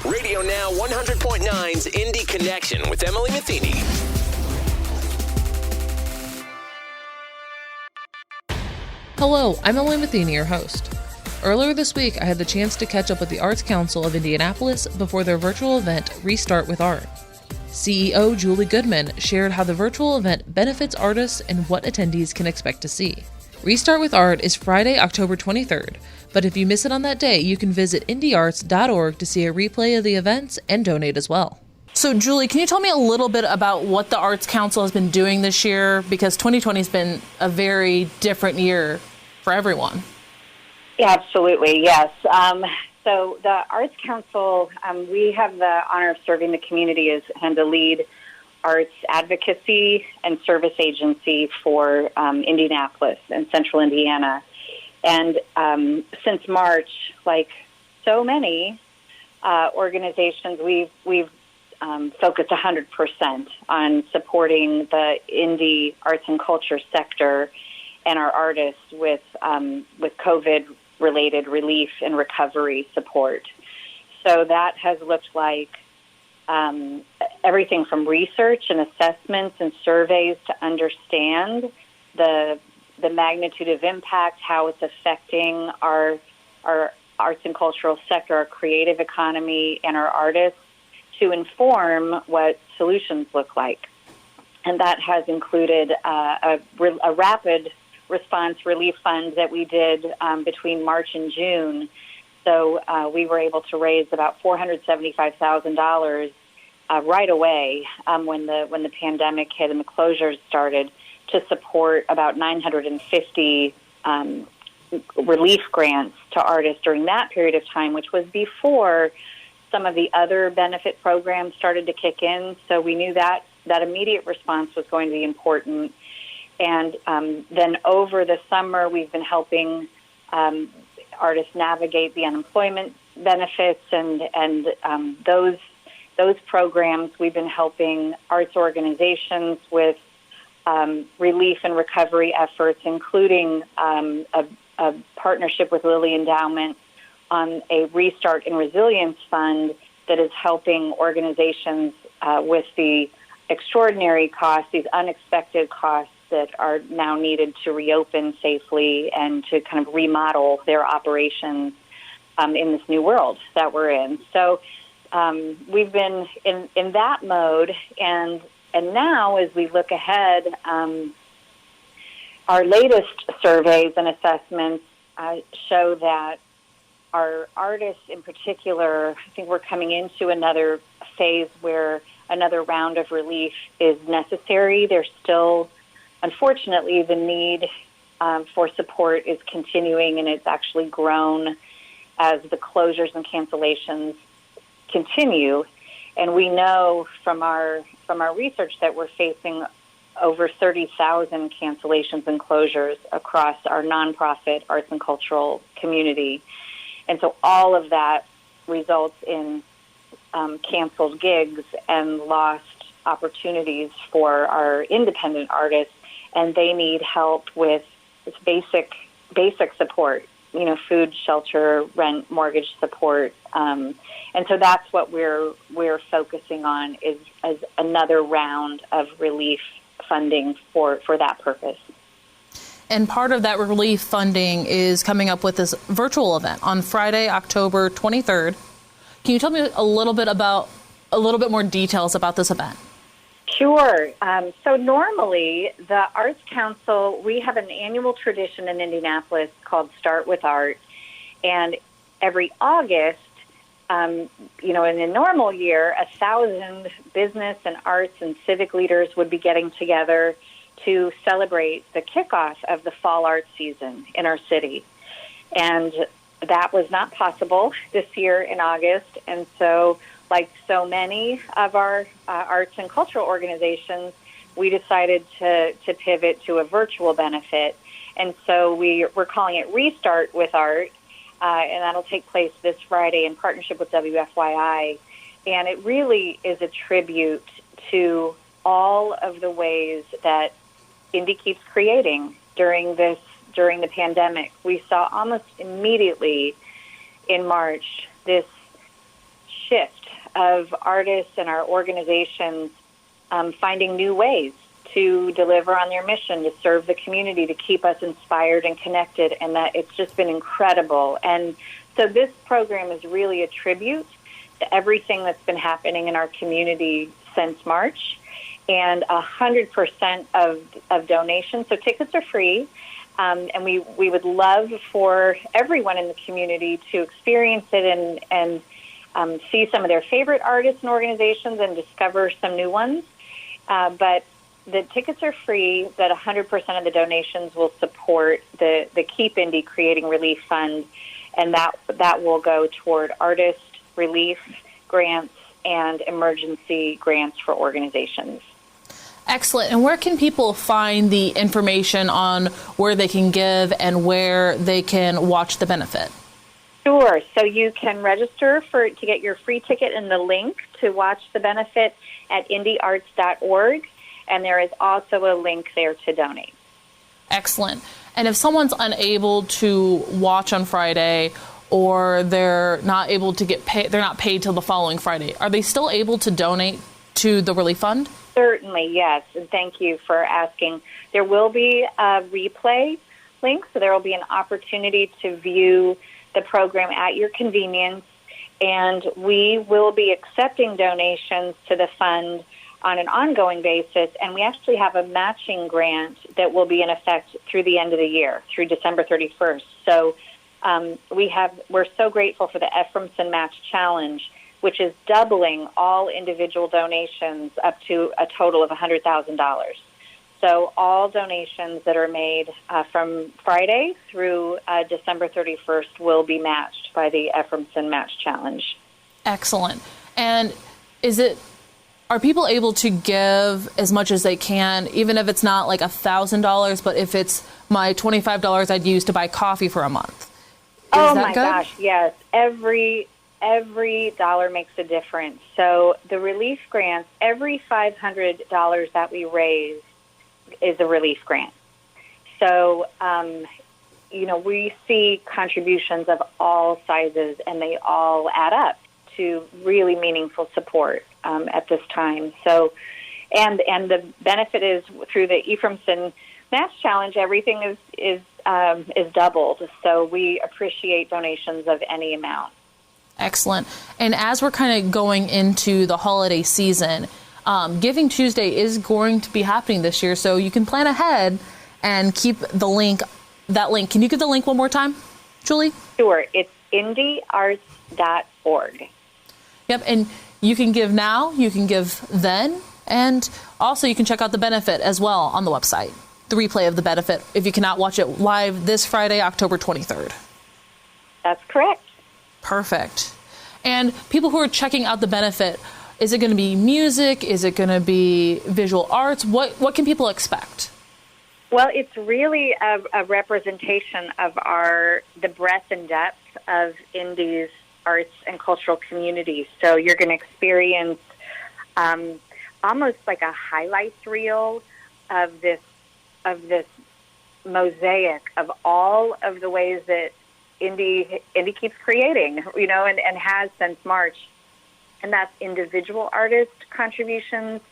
Radio Now 100.9's Indy Connection with Emily Matheny. Hello, I'm Emily Matheny, your host. Earlier this week, I had the chance to catch up with the Arts Council of Indianapolis before their virtual event, Restart with Art. CEO Julie Goodman shared how the virtual event benefits artists and what attendees can expect to see. Restart with Art is Friday, October 23rd, but if you miss it on that day, you can visit indyarts.org to see a replay of the events and donate as well. So, Julie, can you tell me a little bit about what the Arts Council has been doing this year? Because 2020 has been a very different year for everyone. Yeah, absolutely, yes. So the Arts Council, we have the honor of serving the community as the lead arts advocacy and service agency for Indianapolis and Central Indiana. And since March, like so many organizations, we've focused 100% on supporting the indie arts and culture sector and our artists with COVID-related relief and recovery support. So that has looked like everything from research and assessments and surveys to understand the magnitude of impact, how it's affecting our arts and cultural sector, our creative economy, and our artists, to inform what solutions look like. And that has included a rapid response relief fund that we did between March and June. So we were able to raise about $475,000 right away when the pandemic hit and the closures started, to support about 950 relief grants to artists during that period of time, which was before some of the other benefit programs started to kick in. So we knew that immediate response was going to be important. And then over the summer, we've been helping artists navigate the unemployment benefits and those programs. We've been helping arts organizations with relief and recovery efforts, including a partnership with Lilly Endowment on a Restart and Resilience Fund that is helping organizations with the extraordinary costs, these unexpected costs that are now needed to reopen safely and to kind of remodel their operations in this new world that we're in. So we've been in that mode, and now as we look ahead, our latest surveys and assessments show that our artists in particular, I think we're coming into another phase where another round of relief is necessary. There's still, unfortunately, the need for support is continuing, and it's actually grown as the closures and cancellations continue. And we know from our research that we're facing over 30,000 cancellations and closures across our nonprofit arts and cultural community. And so all of that results in canceled gigs and lost opportunities for our independent artists, and they need help with basic support, food, shelter, rent, mortgage support. And so that's what we're focusing on is as another round of relief funding for that purpose. And part of that relief funding is coming up with this virtual event on Friday, October 23rd. Can you tell me a little bit more details about this event? Sure. So normally the Arts Council, we have an annual tradition in Indianapolis called Start with Art. And every August, in a normal year, 1,000 business and arts and civic leaders would be getting together to celebrate the kickoff of the fall art season in our city. And that was not possible this year in August. And so, like so many of our arts and cultural organizations, we decided to pivot to a virtual benefit. And so we're calling it Restart with Art, and that'll take place this Friday in partnership with WFYI. And it really is a tribute to all of the ways that Indy keeps creating during the pandemic. We saw almost immediately in March this shift of artists and our organizations finding new ways to deliver on their mission, to serve the community, to keep us inspired and connected, and that it's just been incredible. And so this program is really a tribute to everything that's been happening in our community since March, and 100% of donations. So tickets are free, and we would love for everyone in the community to experience it and see some of their favorite artists and organizations and discover some new ones. But the tickets are free, that 100% of the donations will support the Keep Indy Creating Relief Fund, and that will go toward artist relief grants and emergency grants for organizations. Excellent. And where can people find the information on where they can give and where they can watch the benefit? Sure. So you can register to get your free ticket and the link to watch the benefit at indyarts.org, and there is also a link there to donate. Excellent. And if someone's unable to watch on Friday, or they're not able to get paid, they're not paid till the following Friday, are they still able to donate to the Relief Fund? Certainly, yes. And thank you for asking. There will be a replay link, so there will be an opportunity to view the program at your convenience, and we will be accepting donations to the fund on an ongoing basis, and we actually have a matching grant that will be in effect through the end of the year, through December 31st. So we're so grateful for the Ephraimson Match Challenge, which is doubling all individual donations up to a total of $100,000. So all donations that are made from Friday through December 31st will be matched by the Ephraimson Match Challenge. Excellent. And are people able to give as much as they can, even if it's not like $1,000, but if it's my $25 I'd use to buy coffee for a month? Oh my gosh, yes. Every dollar makes a difference. So the relief grants, every $500 that we raise is a relief grant. So, we see contributions of all sizes, and they all add up to really meaningful support at this time. So, and the benefit is through the Ephraimson Match Challenge, everything is doubled. So we appreciate donations of any amount. Excellent. And as we're kind of going into the holiday season, Giving Tuesday is going to be happening this year, so you can plan ahead and keep that link. Can you give the link one more time, Julie? Sure. It's indyarts.org. Yep, and you can give now, you can give then, and also you can check out the benefit as well on the website, the replay of the benefit, if you cannot watch it live this Friday, October 23rd. That's correct. Perfect. And people who are checking out the benefit, is it going to be music? Is it going to be visual arts? What can people expect? Well, it's really a representation of the breadth and depth of Indy's arts and cultural communities. So you're going to experience almost like a highlights reel of this mosaic of all of the ways that Indy keeps creating, and has since March. And that's individual artist contributions,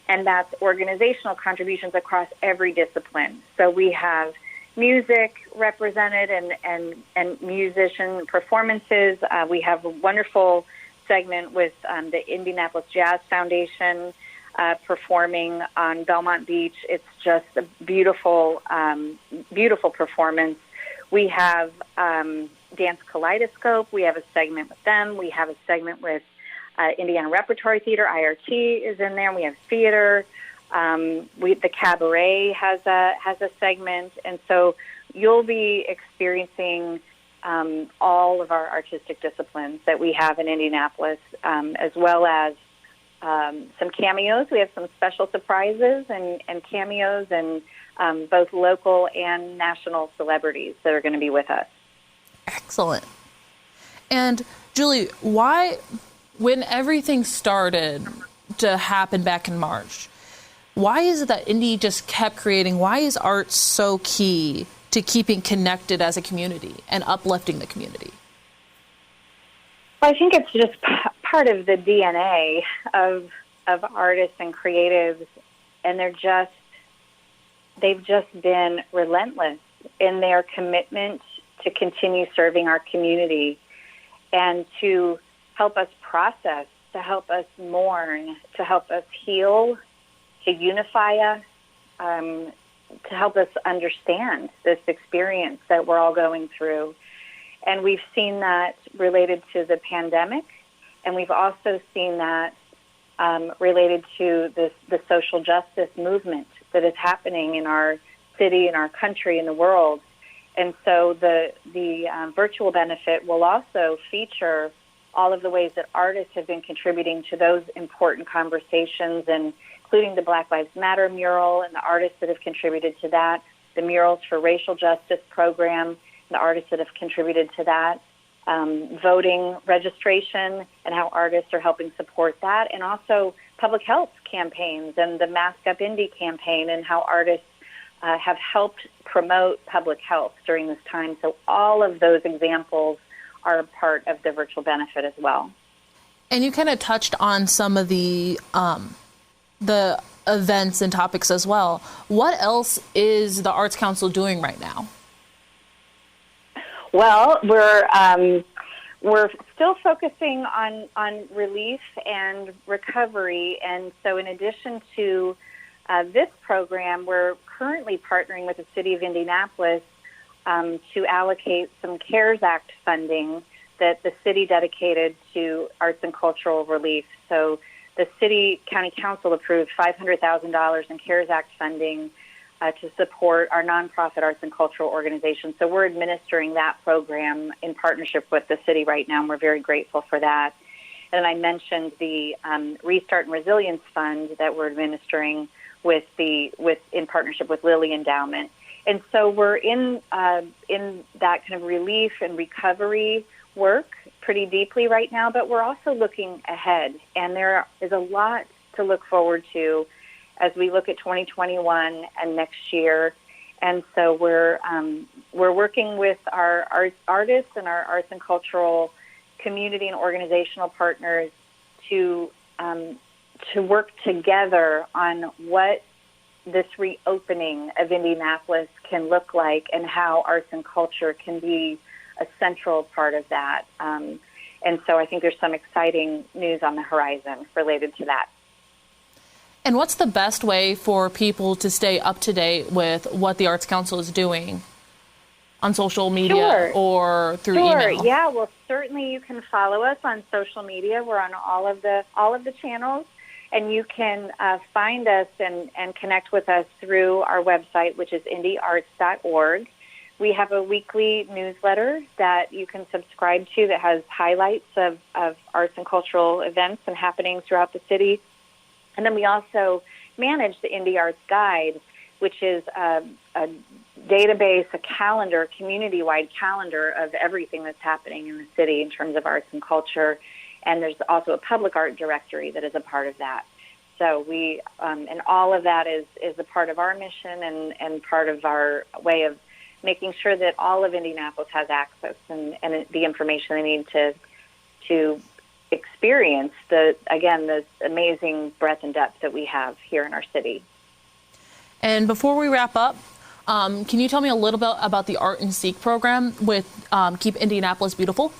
and that's organizational contributions across every discipline. So we have music represented and musician performances. We have a wonderful segment with the Indianapolis Jazz Foundation performing on Belmont Beach. It's just a beautiful, beautiful performance. We have Dance Kaleidoscope. We have a segment with them. We have a segment with Indiana Repertory Theater, IRT is in there. We have theater. The cabaret has a segment, and so you'll be experiencing all of our artistic disciplines that we have in Indianapolis, as well as some cameos. We have some special surprises and cameos, and both local and national celebrities that are going to be with us. Excellent. And Julie, when everything started to happen back in March, why is it that Indy just kept creating? Why is art so key to keeping connected as a community and uplifting the community? Well, I think it's just part part of the DNA of artists and creatives, and they've just been relentless in their commitment to continue serving our community and to help us process, to help us mourn, to help us heal, to unify us, to help us understand this experience that we're all going through. And we've seen that related to the pandemic, and we've also seen that related to the social justice movement that is happening in our city, in our country, in the world. And so the virtual benefit will also feature all of the ways that artists have been contributing to those important conversations, and including the Black Lives Matter mural and the artists that have contributed to that, the Murals for Racial Justice program, and the artists that have contributed to that, voting registration and how artists are helping support that, and also public health campaigns and the Mask Up Indy campaign and how artists have helped promote public health during this time. So all of those examples are a part of the virtual benefit as well. And you kind of touched on some of the events and topics as well. What else is the Arts Council doing right now? Well, we're still focusing on relief and recovery, and so in addition to this program, we're currently partnering with the City of Indianapolis to allocate some CARES Act funding that the city dedicated to arts and cultural relief. So the City County Council approved $500,000 in CARES Act funding to support our nonprofit arts and cultural organizations. So we're administering that program in partnership with the city right now, and we're very grateful for that. And I mentioned the Restart and Resilience Fund that we're administering in partnership with Lilly Endowment. And so we're in that kind of relief and recovery work pretty deeply right now, but we're also looking ahead, and there is a lot to look forward to as we look at 2021 and next year. And so we're working with our artists and our arts and cultural community and organizational partners to work together on what this reopening of Indianapolis can look like and how arts and culture can be a central part of that. And so I think there's some exciting news on the horizon related to that. And what's the best way for people to stay up to date with what the Arts Council is doing on social media or through email? Yeah, well, certainly you can follow us on social media. We're on all of the channels, and you can find us and connect with us through our website, which is indyarts.org. We have a weekly newsletter that you can subscribe to that has highlights of arts and cultural events and happenings throughout the city. And then we also manage the Indy Arts Guide, which is a database, a calendar, a community-wide calendar of everything that's happening in the city in terms of arts and culture. And there's also a public art directory that is a part of that. So we, and all of that is a part of our mission and part of our way of making sure that all of Indianapolis has access and the information they need to experience the amazing breadth and depth that we have here in our city. And before we wrap up, can you tell me a little bit about the Art and Seek program with Keep Indianapolis Beautiful?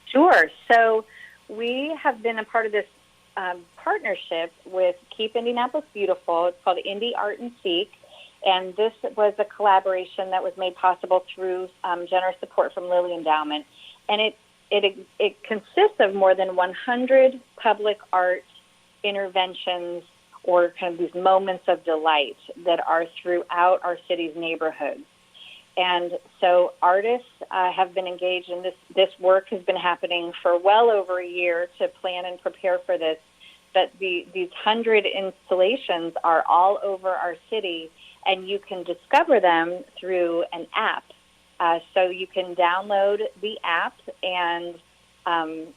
Sure. So we have been a part of this partnership with Keep Indianapolis Beautiful. It's called Indy Art and Seek. And this was a collaboration that was made possible through generous support from Lilly Endowment. And it consists of more than 100 public art interventions or kind of these moments of delight that are throughout our city's neighborhoods. And so artists have been engaged in this. This work has been happening for well over a year to plan and prepare for this. But these 100 installations are all over our city, and you can discover them through an app. So you can download the app, and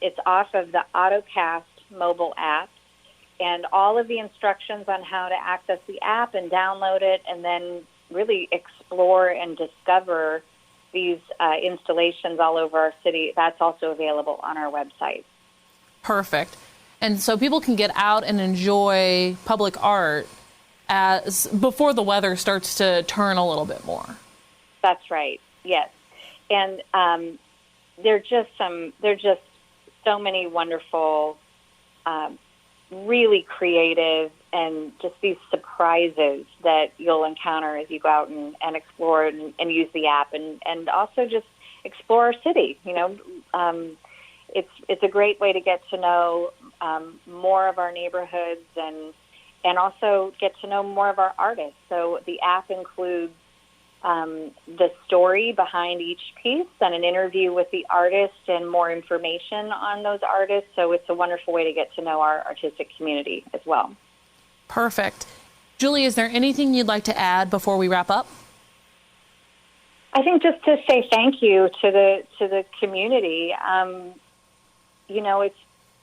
it's off of the AutoCast mobile app, and all of the instructions on how to access the app and download it, and then really explore and discover these installations all over our city. That's also available on our website. Perfect. And so people can get out and enjoy public art as before the weather starts to turn a little bit more. That's right. Yes. And there's just so many wonderful, really creative, and just these surprises that you'll encounter as you go out and explore and use the app, and also just explore our city. It's a great way to get to know more of our neighborhoods and also get to know more of our artists. So the app includes the story behind each piece and an interview with the artist and more information on those artists. So it's a wonderful way to get to know our artistic community as well. Perfect. Julie, is there anything you'd like to add before we wrap up? I think just to say thank you to the community.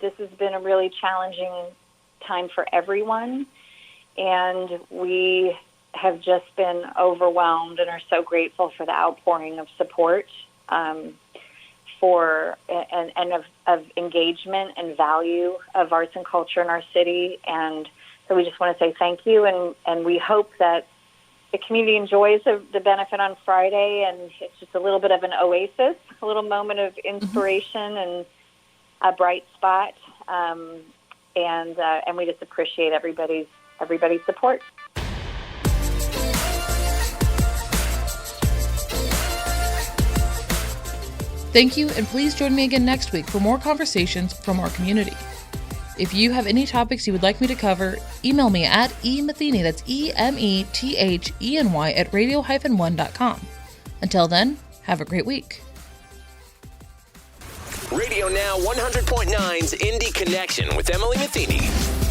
This has been a really challenging time for everyone, and we have just been overwhelmed and are so grateful for the outpouring of support of engagement and value of arts and culture in our city. And so we just want to say thank you, and we hope that the community enjoys the benefit on Friday, and it's just a little bit of an oasis, a little moment of inspiration and a bright spot, and we just appreciate everybody's support. Thank you, and please join me again next week for more conversations from our community. If you have any topics you would like me to cover, email me at emetheny, that's EMETHENY at radio-1.com. Until then, have a great week. Radio Now 100.9's Indy Connection with Emily Metheny.